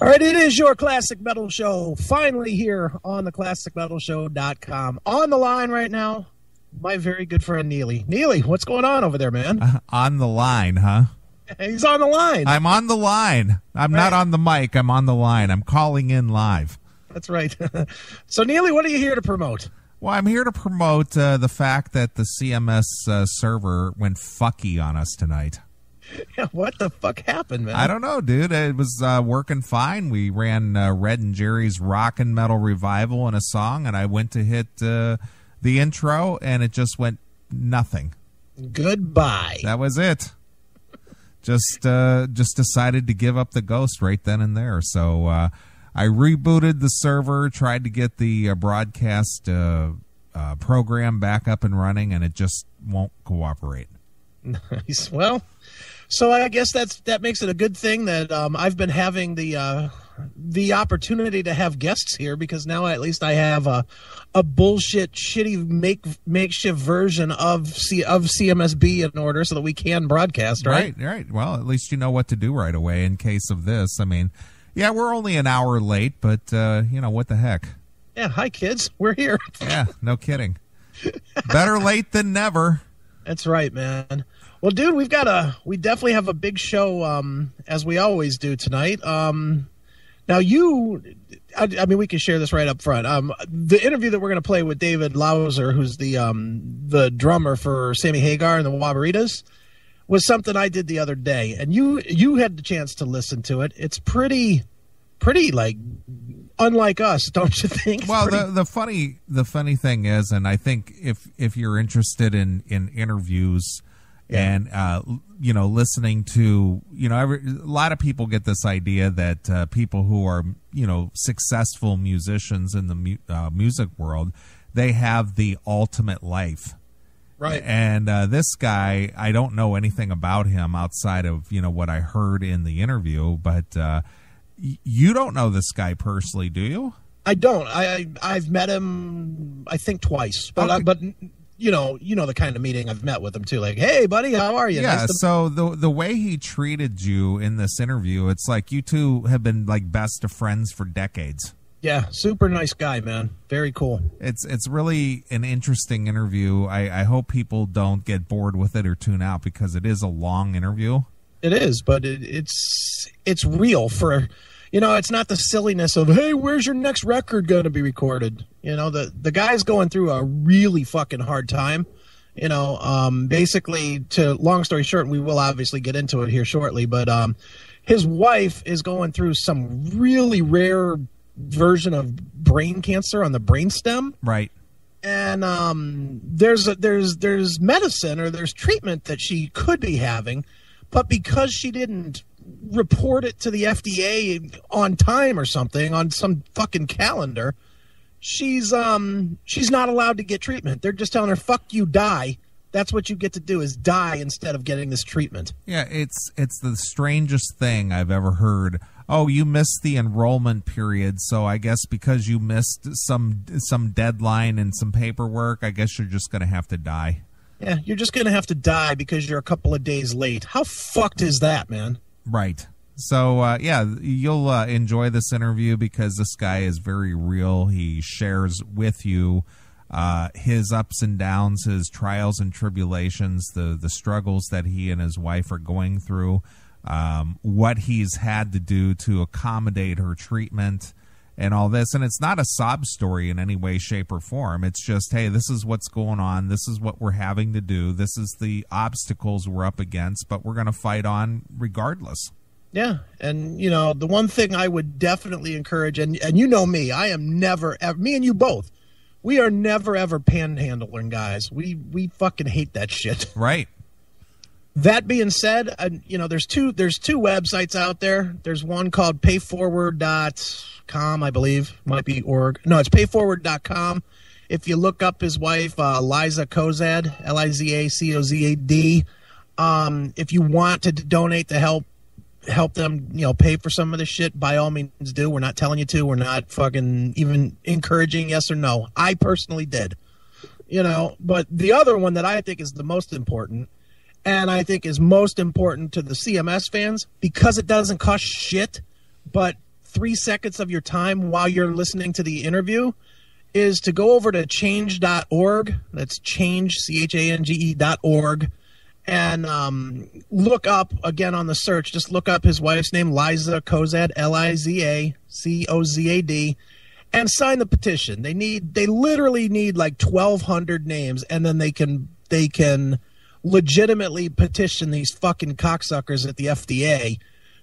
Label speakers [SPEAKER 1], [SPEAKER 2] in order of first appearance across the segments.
[SPEAKER 1] All right, it is your Classic Metal Show, finally here on the ClassicMetalShow.com. On the line right now, my very good friend Neely. Neely, what's going on over there, man?
[SPEAKER 2] On the line, huh?
[SPEAKER 1] He's on the line.
[SPEAKER 2] I'm on the line. I'm not on the mic. I'm on the line. I'm calling in live.
[SPEAKER 1] That's right. So, Neely, what are you here to promote?
[SPEAKER 2] Well, I'm here to promote the fact that the CMS server went fucky on us tonight.
[SPEAKER 1] Yeah, what the fuck happened, man?
[SPEAKER 2] I don't know, dude. It was working fine. We ran Red and Jerry's Rockin' Metal Revival in a song, and I went to hit the intro, and it just went nothing.
[SPEAKER 1] Goodbye.
[SPEAKER 2] That was it. Just decided to give up the ghost right then and there. So I rebooted the server, tried to get the broadcast program back up and running, and it just won't cooperate.
[SPEAKER 1] Nice. Well, so I guess that makes it a good thing that I've been having the opportunity to have guests here, because now at least I have a bullshit, shitty makeshift version of CMSB in order so that we can broadcast, right?
[SPEAKER 2] Right. Well, at least you know what to do right away in case of this. I mean, yeah, we're only an hour late, but what the heck?
[SPEAKER 1] Yeah, hi kids, we're here.
[SPEAKER 2] Yeah, no kidding. Better late than never.
[SPEAKER 1] That's right, man. Well, dude, we definitely have a big show, as we always do tonight. Now I mean, we can share this right up front. The interview that we're going to play with David Lauser, who's the drummer for Sammy Hagar and the Wabaritas, was something I did the other day, and you had the chance to listen to it. It's pretty like unlike us, don't you think?
[SPEAKER 2] Well, the funny thing is, and I think if you're interested in interviews. Yeah. And, listening to, a lot of people get this idea that people who are, successful musicians in the music world, they have the ultimate life.
[SPEAKER 1] Right.
[SPEAKER 2] And this guy, I don't know anything about him outside of, what I heard in the interview, but you don't know this guy personally, do you?
[SPEAKER 1] I don't. I've met him, I think, twice, but
[SPEAKER 2] okay.
[SPEAKER 1] But you know the kind of meeting I've met with him too. Like, hey, buddy, how are you?
[SPEAKER 2] Yeah.
[SPEAKER 1] Nice
[SPEAKER 2] So the way he treated you in this interview, it's like you two have been like best of friends for decades.
[SPEAKER 1] Yeah, super nice guy, man. Very cool.
[SPEAKER 2] It's really an interesting interview. I hope people don't get bored with it or tune out, because it is a long interview.
[SPEAKER 1] It is, but it's real for. It's not the silliness of, hey, where's your next record going to be recorded? The guy's going through a really fucking hard time. Basically, long story short, and we will obviously get into it here shortly, but his wife is going through some really rare version of brain cancer on the brainstem.
[SPEAKER 2] Right.
[SPEAKER 1] And there's medicine, or there's treatment that she could be having, but because she didn't report it to the FDA on time or something, on some fucking calendar, she's not allowed to get treatment. They're just telling her, fuck you, die. That's what you get to do, is die instead of getting this treatment. Yeah,
[SPEAKER 2] it's the strangest thing I've ever heard. Oh, you missed the enrollment period, so I guess because you missed some deadline and some paperwork, I guess you're just going to have to die.
[SPEAKER 1] Yeah, you're just going to have to die because you're a couple of days late. How fucked is that, man?
[SPEAKER 2] Right. So, you'll enjoy this interview because this guy is very real. He shares with you his ups and downs, his trials and tribulations, the struggles that he and his wife are going through, what he's had to do to accommodate her treatment and all this. And it's not a sob story in any way, shape, or form. It's just, hey, this is what's going on. This is what we're having to do. This is the obstacles we're up against, but we're going to fight on regardless.
[SPEAKER 1] Yeah, and, the one thing I would definitely encourage, and me, I am never, ever, me and you both, we are never, ever panhandling guys. We fucking hate that shit.
[SPEAKER 2] Right.
[SPEAKER 1] That being said, there's two websites out there. There's one called payforward.com, I believe. Might be org. No, it's payforward.com. If you look up his wife, Liza Kozad, Lizacozad, if you want to donate to help them, pay for some of this shit, by all means do. We're not telling you to. We're not fucking even encouraging yes or no. I personally did. But the other one that I think is the most important, and I think is most important to the CMS fans, because it doesn't cost shit, but 3 seconds of your time while you're listening to the interview is to go over to change.org. That's change, CHANGE.org. And look up, again on the search, just look up his wife's name, Liza Cozad, Liza-Cozad, and sign the petition. They literally need like 1,200 names, and then they can legitimately petition these fucking cocksuckers at the FDA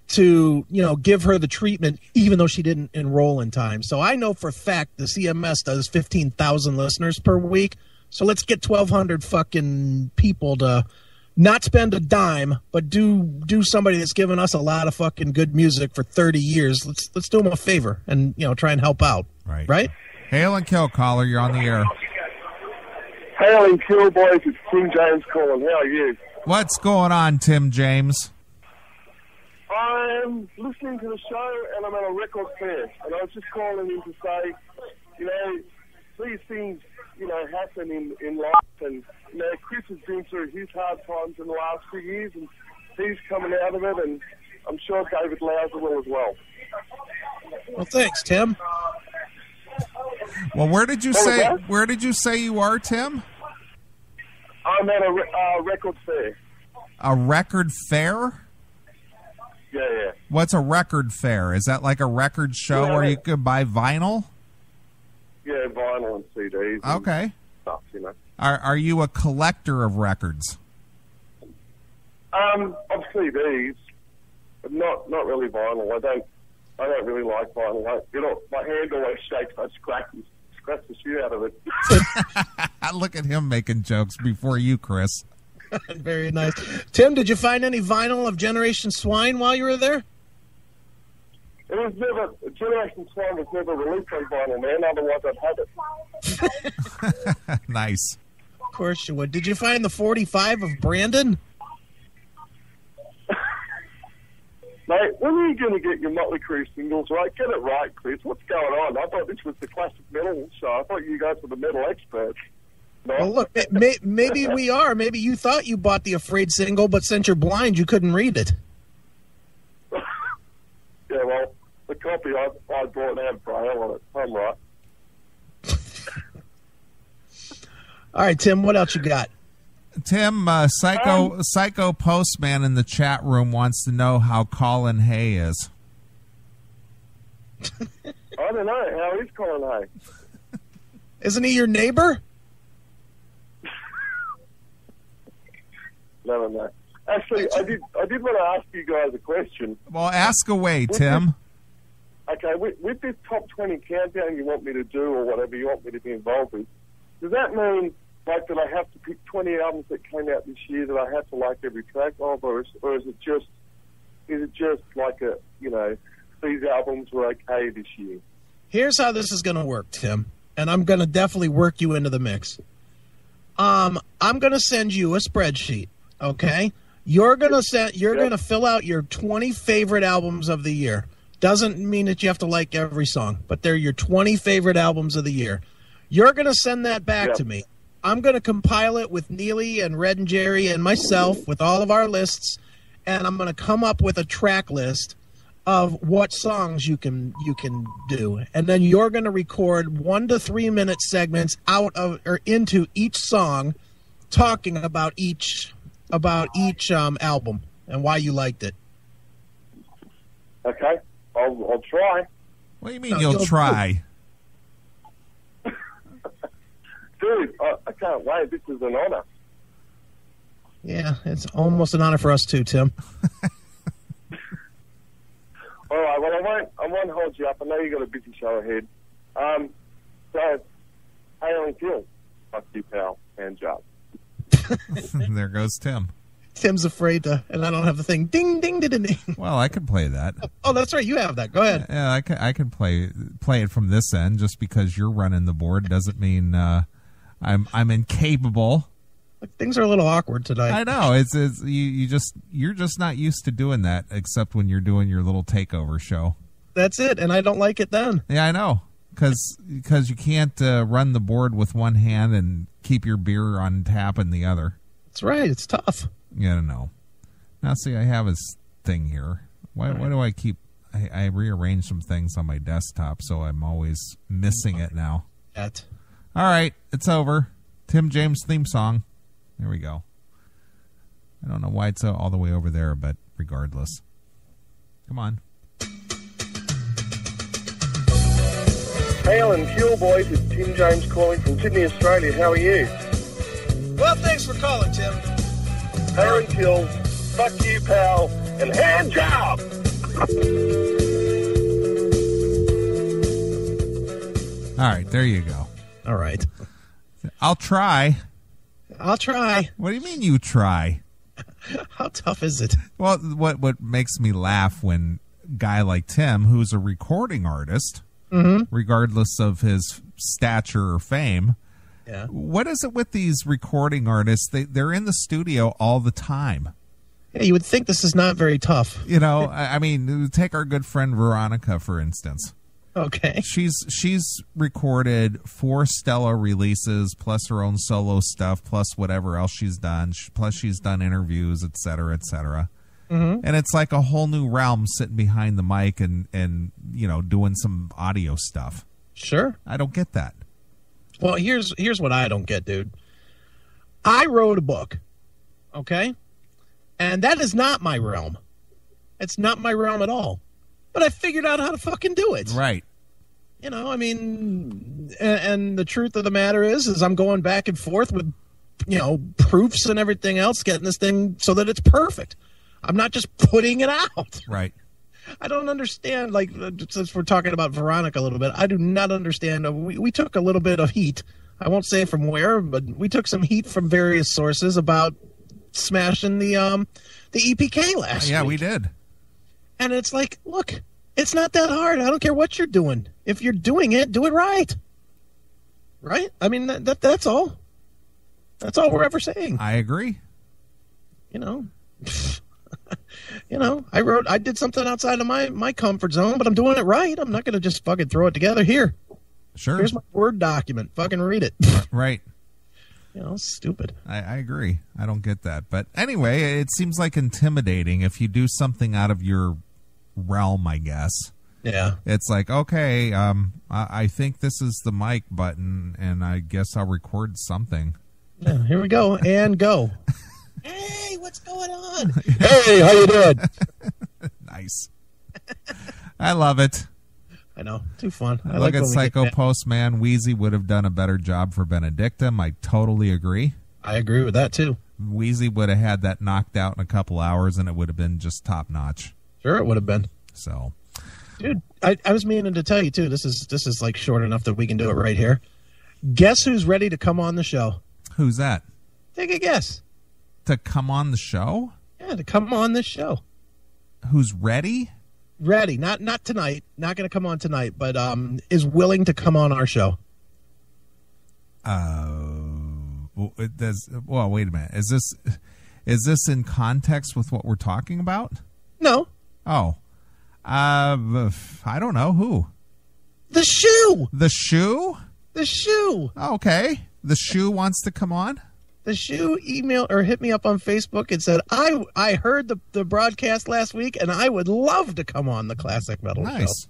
[SPEAKER 1] to, give her the treatment, even though she didn't enroll in time. So I know for a fact the CMS does 15,000 listeners per week. So let's get 1,200 fucking people to not spend a dime, but do somebody that's given us a lot of fucking good music for 30 years. Let's do them a favor and, try and help out. Right?
[SPEAKER 2] Hail and kill, caller. You're on the air.
[SPEAKER 3] Hail and kill, boys. It's Tim James calling. How are you?
[SPEAKER 2] What's going on, Tim James?
[SPEAKER 3] I'm listening to the show, and I'm at a record fair. And I was just calling in to say, these things, happen in life. And, Chris has been through his hard times in the last few years, and he's coming out of it, and I'm sure David Lauser will as well.
[SPEAKER 1] Well, thanks, Tim.
[SPEAKER 2] Well, where did you say you are, Tim?
[SPEAKER 3] I'm at a record fair.
[SPEAKER 2] A record fair?
[SPEAKER 3] Yeah.
[SPEAKER 2] What's a record fair? Is that like a record show where you could buy vinyl?
[SPEAKER 3] Yeah, vinyl and CDs.
[SPEAKER 2] Okay.
[SPEAKER 3] And stuff,
[SPEAKER 2] Are you a collector of records?
[SPEAKER 3] Of CDs, but not really vinyl. I don't really like vinyl. My hand always shakes. I scratch the shit out of it.
[SPEAKER 2] Look at him making jokes before you, Chris.
[SPEAKER 1] Very nice. Tim, did you find any vinyl of Generation Swine while you were there?
[SPEAKER 3] It was never, Generation Swine was never released on vinyl, man. Otherwise I'd have it.
[SPEAKER 2] Nice.
[SPEAKER 1] Of course you would. Did you find the 45 of Brandon?
[SPEAKER 3] Mate, when are you going to get your Motley Crue singles right? Get it right, Chris. What's going on? I thought this was the classic metal show. I thought you guys were the metal experts. No?
[SPEAKER 1] Well, look, maybe we are. Maybe you thought you bought the Afraid single, but since you're blind, you couldn't read it.
[SPEAKER 3] Yeah, well, the copy I bought had Braille on it. I'm right.
[SPEAKER 1] All right, Tim, what else you got?
[SPEAKER 2] Tim, Psycho Postman in the chat room wants to know how Colin Hay is.
[SPEAKER 3] I don't know. How is Colin Hay?
[SPEAKER 1] Isn't he your neighbor?
[SPEAKER 3] No. Actually, I did want to ask you guys a question.
[SPEAKER 2] Well, ask away, Tim.
[SPEAKER 3] With this top 20 countdown you want me to do, or whatever you want me to be involved with, does that mean that I have to pick 20 albums that came out this year that I have to like every track of, or is it just like these albums were okay this year?
[SPEAKER 1] Here's how this is going to work, Tim, and I'm going to definitely work you into the mix. I'm going to send you a spreadsheet, okay? You're going to fill out your 20 favorite albums of the year. Doesn't mean that you have to like every song, but they're your 20 favorite albums of the year. You're going to send that back to me. I'm going to compile it with Neely and Red and Jerry and myself with all of our lists, and I'm going to come up with a track list of what songs you can do. And then you're going to record 1 to 3 minute segments out of or into each song talking about each album and why you liked it.
[SPEAKER 3] Okay. I'll try.
[SPEAKER 2] What do you mean you'll try?
[SPEAKER 3] Dude, I can't wait. This is an honor.
[SPEAKER 1] Yeah, it's almost an honor for us too, Tim.
[SPEAKER 3] All right, well, I won't hold you up. I know you got a busy show ahead. So, hail and kill. Fuck you, pal. Hand job.
[SPEAKER 2] There goes Tim.
[SPEAKER 1] Tim's afraid to, and I don't have the thing. Ding, ding, ding, ding.
[SPEAKER 2] Well, I could play that.
[SPEAKER 1] Oh, that's right. You have that. Go ahead.
[SPEAKER 2] Yeah, I can play it from this end. Just because you're running the board doesn't mean I'm incapable.
[SPEAKER 1] Look, things are a little awkward tonight.
[SPEAKER 2] I know. You're just not used to doing that, except when you're doing your little takeover show.
[SPEAKER 1] That's it, and I don't like it then.
[SPEAKER 2] Yeah, I know. Because you can't run the board with one hand and keep your beer on tap in the other.
[SPEAKER 1] That's right. It's tough.
[SPEAKER 2] Yeah, I don't know. Now, see, I have his thing here. Why do I keep... I rearranged some things on my desktop, so I'm always missing it now. All right, it's over. Tim James theme song. There we go. I don't know why it's all the way over there, but regardless. Come on.
[SPEAKER 3] Hail and kill, boys. It's Tim James calling from Sydney, Australia. How are you?
[SPEAKER 1] Well, thanks for calling, Tim.
[SPEAKER 3] Hail and kill. Fuck you, pal. And hand job!
[SPEAKER 2] All right, there you go.
[SPEAKER 1] All right.
[SPEAKER 2] I'll try.
[SPEAKER 1] I'll try.
[SPEAKER 2] What do you mean you try?
[SPEAKER 1] How tough is it?
[SPEAKER 2] Well, what makes me laugh when a guy like Tim, who's a recording artist, regardless of his stature or fame, what is it with these recording artists? They're in the studio all the time.
[SPEAKER 1] Yeah, you would think this is not very tough.
[SPEAKER 2] You know, I mean, take our good friend Veronica, for instance.
[SPEAKER 1] Okay.
[SPEAKER 2] She's recorded 4 Stella releases, plus her own solo stuff, plus whatever else she's done, plus she's done interviews, et cetera, et cetera. And it's like a whole new realm sitting behind the mic and you know, doing some audio stuff.
[SPEAKER 1] Sure.
[SPEAKER 2] I don't get that.
[SPEAKER 1] Well, here's what I don't get, dude. I wrote a book, okay? And that is not my realm. It's not my realm at all. But I figured out how to fucking do it.
[SPEAKER 2] Right.
[SPEAKER 1] You know, I mean, and the truth of the matter is I'm going back and forth with, you know, proofs and everything else, getting this thing so that it's perfect. I'm not just putting it out.
[SPEAKER 2] Right.
[SPEAKER 1] I don't understand, like, since we're talking about Veronica a little bit, I do not understand. We took a little bit of heat. I won't say from where, but we took some heat from various sources about smashing the EPK last week.
[SPEAKER 2] Yeah, we did.
[SPEAKER 1] And it's like, look, it's not that hard. I don't care what you're doing. If you're doing it, do it right. Right? I mean, that's all. That's all we're ever saying.
[SPEAKER 2] I agree.
[SPEAKER 1] You know, you know, I did something outside of my comfort zone, but I'm doing it right. I'm not going to just fucking throw it together. Here.
[SPEAKER 2] Sure.
[SPEAKER 1] Here's my Word document. Fucking read it.
[SPEAKER 2] Right.
[SPEAKER 1] You know, stupid.
[SPEAKER 2] I agree. I don't get that. But anyway, it seems like intimidating if you do something out of your realm, I guess.
[SPEAKER 1] Yeah.
[SPEAKER 2] It's like, okay, I think this is the mic button, and I guess I'll record something.
[SPEAKER 1] Yeah, here we go. And go. Hey, what's going on? Hey, how you doing?
[SPEAKER 2] Nice. I love it.
[SPEAKER 1] I know. Too fun. I
[SPEAKER 2] Look
[SPEAKER 1] like
[SPEAKER 2] at Psycho Postman. Wheezy would have done a better job for Benedictum. I totally agree.
[SPEAKER 1] I agree with that, too.
[SPEAKER 2] Wheezy would have had that knocked out in a couple hours, and it would have been just top-notch.
[SPEAKER 1] Sure, it would have been.
[SPEAKER 2] So,
[SPEAKER 1] dude, I was meaning to tell you, too, this is like short enough that we can do it right here. Guess who's ready to come on the show?
[SPEAKER 2] Who's that?
[SPEAKER 1] Take a guess.
[SPEAKER 2] To come on the show?
[SPEAKER 1] Yeah, to come on this show.
[SPEAKER 2] Who's ready?
[SPEAKER 1] Ready. Not tonight. Not going to come on tonight, but is willing to come on our show.
[SPEAKER 2] Well, wait a minute. Is this in context with what we're talking about?
[SPEAKER 1] No.
[SPEAKER 2] Oh. I don't know. Who?
[SPEAKER 1] The Shoe.
[SPEAKER 2] The Shoe?
[SPEAKER 1] The Shoe.
[SPEAKER 2] Okay. The Shoe wants to come on?
[SPEAKER 1] The Shoe emailed or hit me up on Facebook and said, I heard the broadcast last week, and I would love to come on the Classic Metal Show.
[SPEAKER 2] Nice.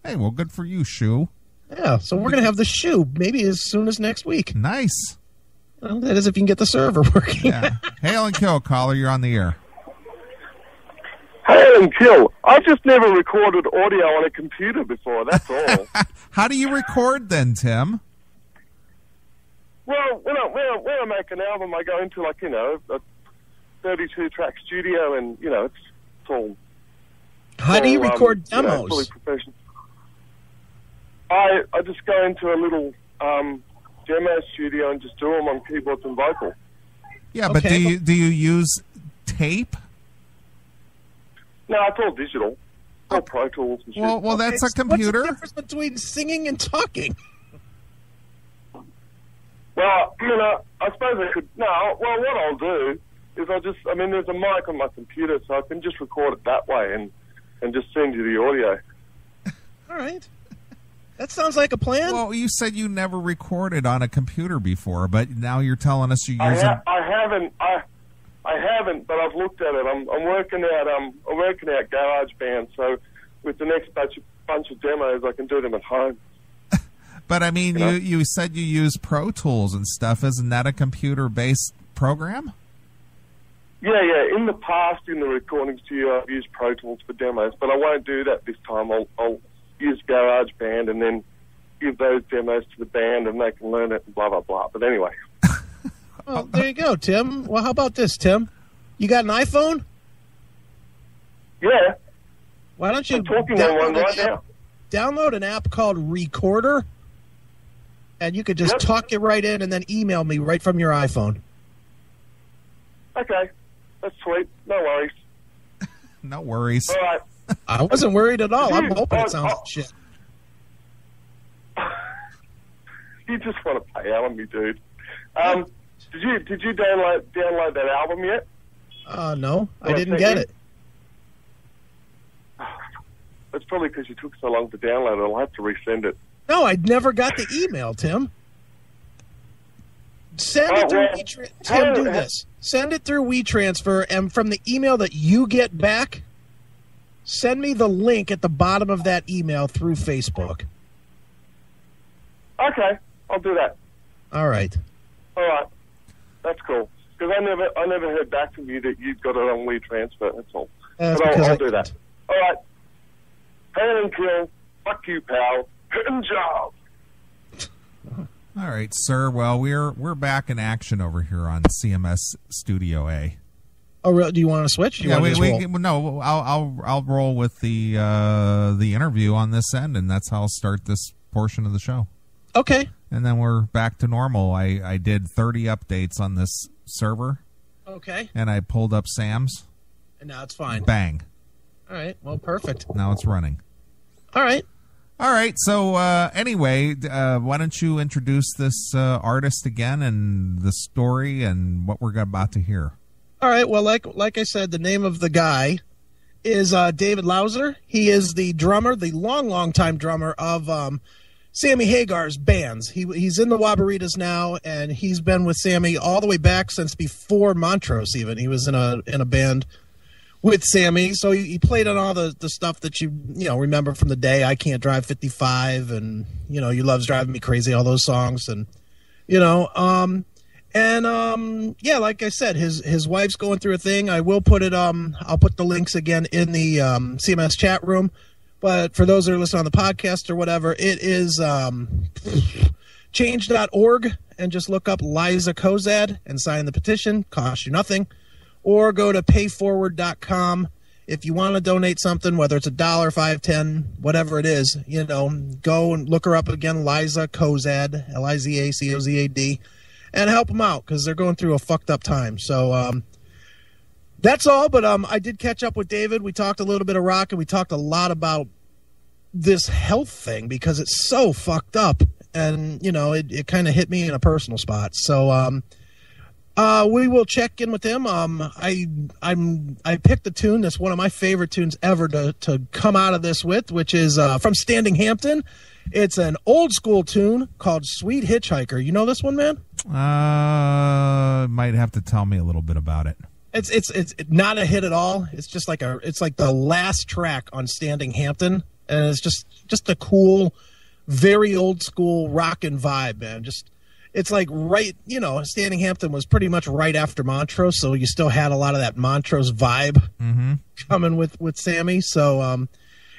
[SPEAKER 2] Hey, well, good for you, Shoe.
[SPEAKER 1] Yeah, so we're going to have the Shoe maybe as soon as next week.
[SPEAKER 2] Nice.
[SPEAKER 1] Well, that is if you can get the server working.
[SPEAKER 2] Yeah. Hail and kill, caller. You're on the air.
[SPEAKER 3] Hail and kill. I've just never recorded audio on a computer before, that's all.
[SPEAKER 2] How do you record then, Tim?
[SPEAKER 3] Well, when I make an album, I go into, like, you know, a 32-track studio, and, you know, it's all...
[SPEAKER 1] How do you record demos?
[SPEAKER 3] You know, fully professional. I just go into a little demo studio and just do them on keyboards and vocal.
[SPEAKER 1] Okay.
[SPEAKER 2] Yeah, but do you use tape?
[SPEAKER 3] No, it's all digital. All Pro Tools and shit.
[SPEAKER 2] Well, that's a computer.
[SPEAKER 1] What's the difference between singing and talking?
[SPEAKER 3] Well, you know, I suppose I could... No, well, what I'll do is there's a mic on my computer, so I can just record it that way and just send you the audio.
[SPEAKER 1] All right. That sounds like a plan.
[SPEAKER 2] Well, you said you never recorded on a computer before, but now you're telling us you're using...
[SPEAKER 3] I haven't, but I've looked at it. I'm working out GarageBand, so with the next bunch of demos, I can do them at home.
[SPEAKER 2] But I mean, you said you use Pro Tools and stuff. Isn't that a computer-based program?
[SPEAKER 3] Yeah. In the past, in the recording studio, I've used Pro Tools for demos, but I won't do that this time. I'll use GarageBand and then give those demos to the band, and they can learn it and blah, blah, blah. But anyway.
[SPEAKER 1] Well, there you go, Tim. Well, how about this, Tim? You got an iPhone?
[SPEAKER 3] Yeah.
[SPEAKER 1] Why don't you
[SPEAKER 3] I'm talking on one right now.
[SPEAKER 1] Download an app called Recorder, and you could just talk it right in and then email me right from your iPhone.
[SPEAKER 3] Okay. That's sweet. No worries.
[SPEAKER 2] No worries.
[SPEAKER 3] All right.
[SPEAKER 1] I wasn't worried at all. I'm hoping it sounds like shit.
[SPEAKER 3] You just want to pay out on me, dude. Did you download that album yet?
[SPEAKER 1] No, I didn't get it.
[SPEAKER 3] It's probably because you took so long to download it. I'll have to resend it.
[SPEAKER 1] No, I never got the email, Tim. Send it through Tim, do this. Send it through WeTransfer, and from the email that you get back, send me the link at the bottom of that email through Facebook.
[SPEAKER 3] Okay, I'll do that.
[SPEAKER 1] All right.
[SPEAKER 3] All right. That's cool. Because I never heard back from you that you'd got it on WeTransfer. That's all. But I'll do that. All right. Hail and kill. Fuck you, pal. Good job.
[SPEAKER 2] All right, sir. Well, we're back in action over here on CMS Studio A.
[SPEAKER 1] Oh, really? Do you want to switch?
[SPEAKER 2] No. I'll roll with the interview on this end, and that's how I'll start this portion of the show.
[SPEAKER 1] Okay.
[SPEAKER 2] And then we're back to normal. I did 30 updates on this server.
[SPEAKER 1] Okay.
[SPEAKER 2] And I pulled up Sam's.
[SPEAKER 1] And now it's fine.
[SPEAKER 2] Bang.
[SPEAKER 1] All right. Well, perfect.
[SPEAKER 2] Now it's running.
[SPEAKER 1] All right.
[SPEAKER 2] All right. So anyway, why don't you introduce this artist again and the story and what we're about to hear?
[SPEAKER 1] All right. Well, like I said, the name of the guy is David Lauser. He is the drummer, the long time drummer of Sammy Hagar's bands. He's in the Wabaritas now, and he's been with Sammy all the way back since before Montrose. Even he was in a band with Sammy, so he played on all the stuff that you remember from the day. I Can't Drive 55, and You Love's Driving Me Crazy. All those songs, and yeah, like I said, his wife's going through a thing. I will put it. I'll put the links again in the CMS chat room. But for those that are listening on the podcast or whatever, it is change.org, and just look up Liza Kozad and sign the petition. Costs you nothing. Or go to payforward.com. If you want to donate something, whether it's $1, $5, $10, whatever it is, go and look her up again, Liza Kozad, Lizacozad, and help them out because they're going through a fucked up time. So that's all, but I did catch up with David. We talked a little bit of rock, and we talked a lot about this health thing because it's so fucked up, and it kind of hit me in a personal spot. So we will check in with him. I picked a tune that's one of my favorite tunes ever to come out of this with, which is from Standing Hampton. It's an old school tune called Sweet Hitchhiker. You know this one, man?
[SPEAKER 2] Might have to tell me a little bit about it.
[SPEAKER 1] It's not a hit at all. It's just like the last track on Standing Hampton, and it's just a cool, very old school rockin' vibe, man. It's like right, Standing Hampton was pretty much right after Montrose, so you still had a lot of that Montrose vibe coming with Sammy. So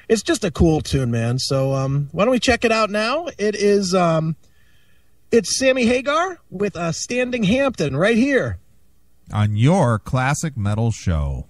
[SPEAKER 1] it's just a cool tune, man. So why don't we check it out now? It is it's Sammy Hagar with Standing Hampton right here
[SPEAKER 2] on your Classic Metal Show.